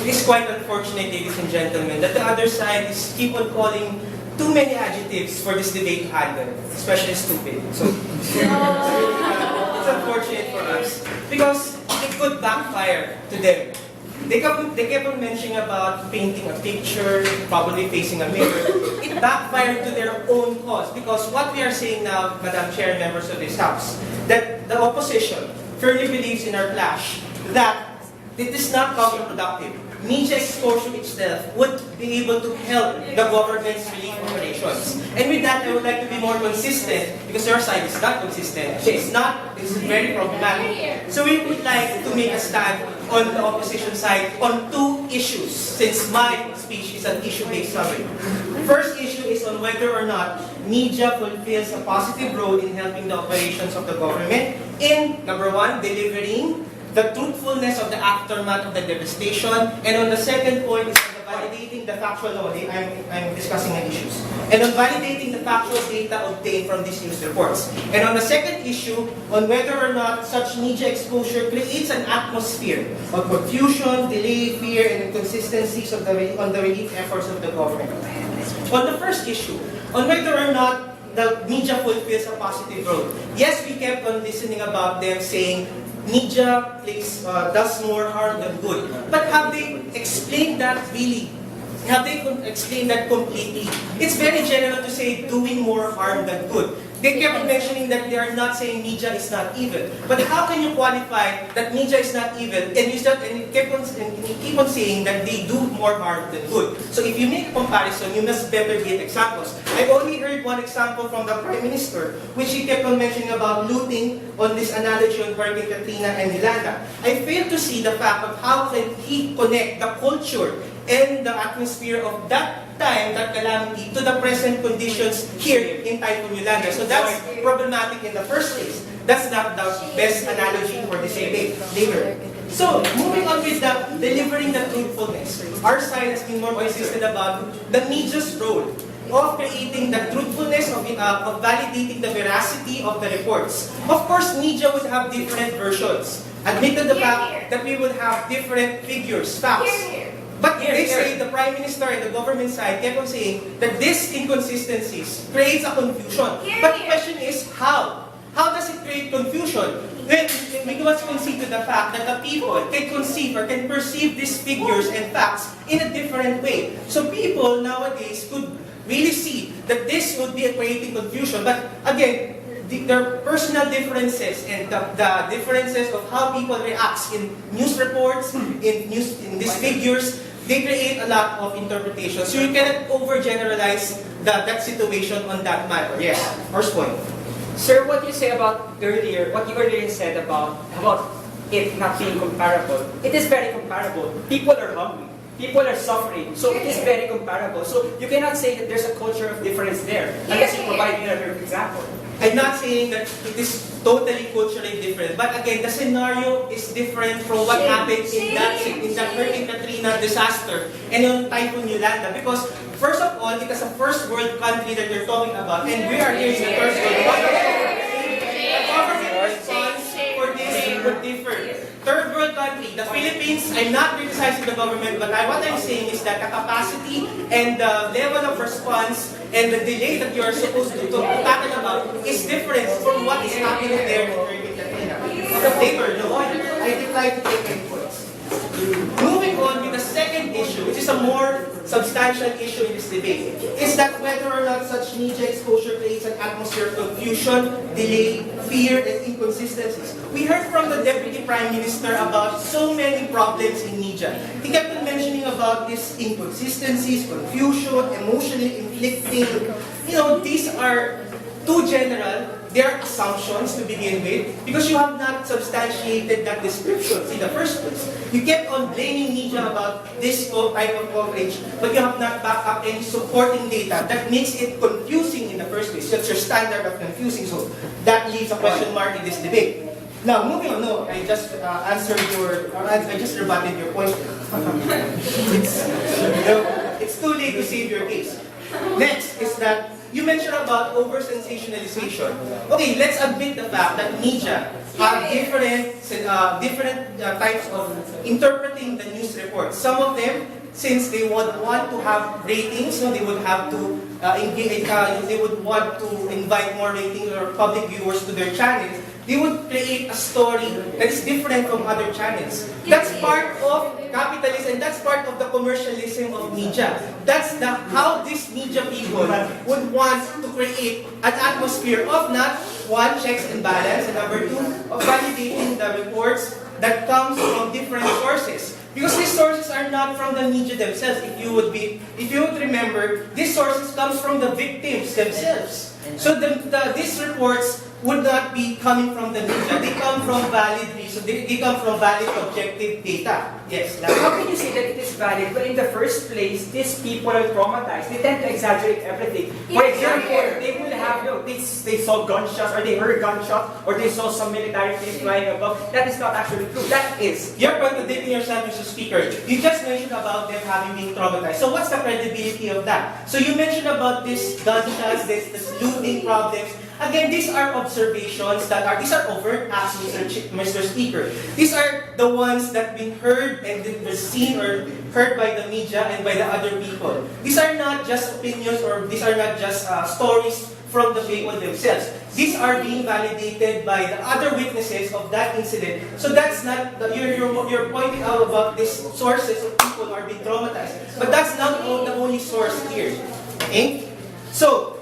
is quite unfortunate, ladies and gentlemen, that the other side is keep on calling too many adjectives for this debate to handle, especially stupid. So, it's unfortunate for us because it could backfire to them. They kept on mentioning about painting a picture, probably facing a mirror. It backfired to their own cause because what we are saying now, Madam Chair and members of this House, that the opposition firmly believes in our clash that it is not counterproductive. Media exposure itself would be able to help the government's relief operations. And with that, I would like to be more consistent because your side is not consistent. It's very problematic. So we would like to make a stand on the opposition side on two issues since my speech is an issue-based summary. First issue is on whether or not media fulfills a positive role in helping the operations of the government in, number one, delivering the truthfulness of the aftermath of the devastation, and on the second point is on the validating the factual I'm discussing the issues, and on validating the factual data obtained from these news reports. And on the second issue, on whether or not such media exposure creates an atmosphere of confusion, delay, fear, and inconsistencies on the relief efforts of the government. On the first issue, on whether or not the media fulfills a positive role. Yes, we kept on listening about them saying media does more harm than good. But have they explained that really? Have they explained that completely? It's very general to say doing more harm than good. They kept mentioning that they are not saying media is not evil. But how can you qualify that media is not evil and you keep on saying that they do more harm than good? So if you make a comparison, you must better give examples. I've only heard one example from the Prime Minister, which he kept on mentioning about looting on this analogy on Hurricane Katrina and Yolanda. I fail to see the fact of how can he connect the culture and the atmosphere of that time, that calamity, to the present conditions here in Typhoon Yolanda. So that's problematic in the first place. That's not the best analogy for this debate later. So, moving on with the delivering the truthfulness. Our side has been more consistent about the media's role of creating the truthfulness, of validating the veracity of the reports. Of course, media would have different versions. Admitted the fact that we would have different figures, facts. But they say, the Prime Minister and the government side kept on saying that these inconsistencies creates a confusion. But the question is, how? How does it create confusion? When we must consider the fact that the people can conceive or can perceive these figures and facts in a different way. So people nowadays could really see that this would be creating confusion. But again, their personal differences and the differences of how people react in news reports, in these figures, they create a lot of interpretation. So you cannot overgeneralize that situation on that matter. Yes, first point. Sir, what you say about earlier, what you earlier said about it not being comparable, it is very comparable. People are hungry. People are suffering. So it is very comparable. So you cannot say that there's a culture of difference there unless you provide another example. I'm not saying that it is totally culturally different, but again, the scenario is different from what happened in that Hurricane Katrina disaster and on Typhoon Yolanda. Because first of all, it is a first world country that you're talking about, and we are here in the first world country. The government response for this would differ. Third world country, the Philippines, I'm not criticizing the government, but what I'm saying is that the capacity and the level of response and the delay that you are supposed to tackle about is different from what is happening there in Hurricane Katrina. Later, no, I decline to take any points. Moving on with the second issue, which is a more substantial issue in this debate, is that whether or not such media exposure creates an atmosphere of confusion, delay, fear, and inconsistencies. We heard from the Deputy Prime Minister about so many problems in media. He kept on mentioning about these inconsistencies, confusion, emotionally inflicting. These are too general. They are assumptions to begin with because you have not substantiated that description in the first place. You kept on blaming media about this type of coverage, but you have not backed up any supporting data that makes it confusing in the first place. That's your standard of confusing, so that leaves a question mark in this debate. Now, moving on, no, I just answered I just rebutted your point. It's too late to save your case. Next is that you mentioned about over-sensationalization. Okay, let's admit the fact that media have different types of interpreting the news reports. Some of them, since they would want to have ratings, they would have to they would want to invite more ratings or public viewers to their channels. They would create a story that is different from other channels. That's part of capitalism, and that's part of the commercialism of media. That's how these media people would want to create an atmosphere of not one, checks and balance, and number two, of validating the reports that comes from different sources. Because these sources are not from the media themselves. If you would remember, these sources comes from the victims themselves. So these reports would not be coming from the media. They come from valid reason. They come from valid objective data. Yes. How can you say that it is valid when in the first place, these people are traumatized? They tend to exaggerate everything. For example, they will have, they saw gunshots, or they heard gunshots, or they saw some military planes flying above. That is not actually true. That is. You're contradicting yourself, Mr. Speaker. You just mentioned about them having been traumatized. So what's the credibility of that? So you mentioned about these gunshots, this looting problems. Again, these are observations these are overt acts, Mr. Speaker. These are the ones that been heard and were seen or heard by the media and by the other people. These are not just opinions, or these are not just stories from the people themselves. These are being validated by the other witnesses of that incident. So that's not, you're pointing out about these sources of people are being traumatized. But that's not the only source here. Okay? So,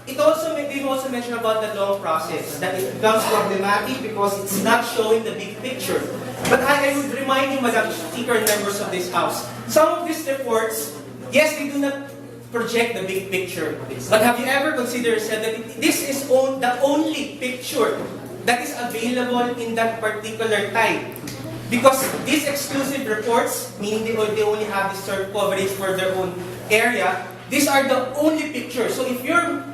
they also mentioned about the long process, that it becomes problematic because it's not showing the big picture. But I would remind you, Madam Speaker and members of this House, some of these reports, yes, they do not project the big picture. But have you ever considered that this is the only picture that is available in that particular time? Because these exclusive reports, meaning they only have this sort of coverage for their own area, these are the only picture. So if you're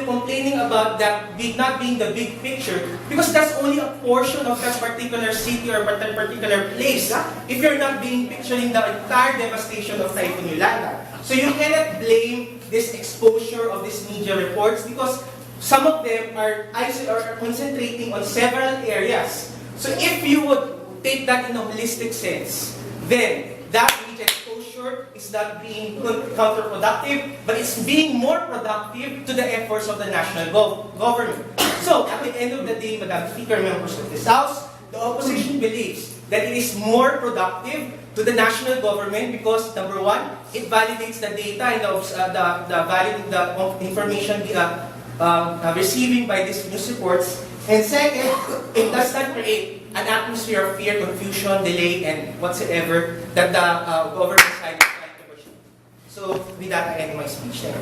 complaining about that not being the big picture, because that's only a portion of that particular city or that particular place. If you're not being picturing the entire devastation of Typhoon Yolanda. So you cannot blame this exposure of these media reports because some of them are concentrating on several areas. So if you would take that in a holistic sense, then that media exposure is not being counterproductive, but it's being more productive to the efforts of the national government. So, at the end of the day, Madam Speaker, members of this House, the opposition believes that it is more productive to the national government because, number one, it validates the data and the information receiving by these news reports. And second, it does not create an atmosphere of fear, confusion, delay, and whatsoever that the government side is trying to pursue. So, with that, I end my speech there.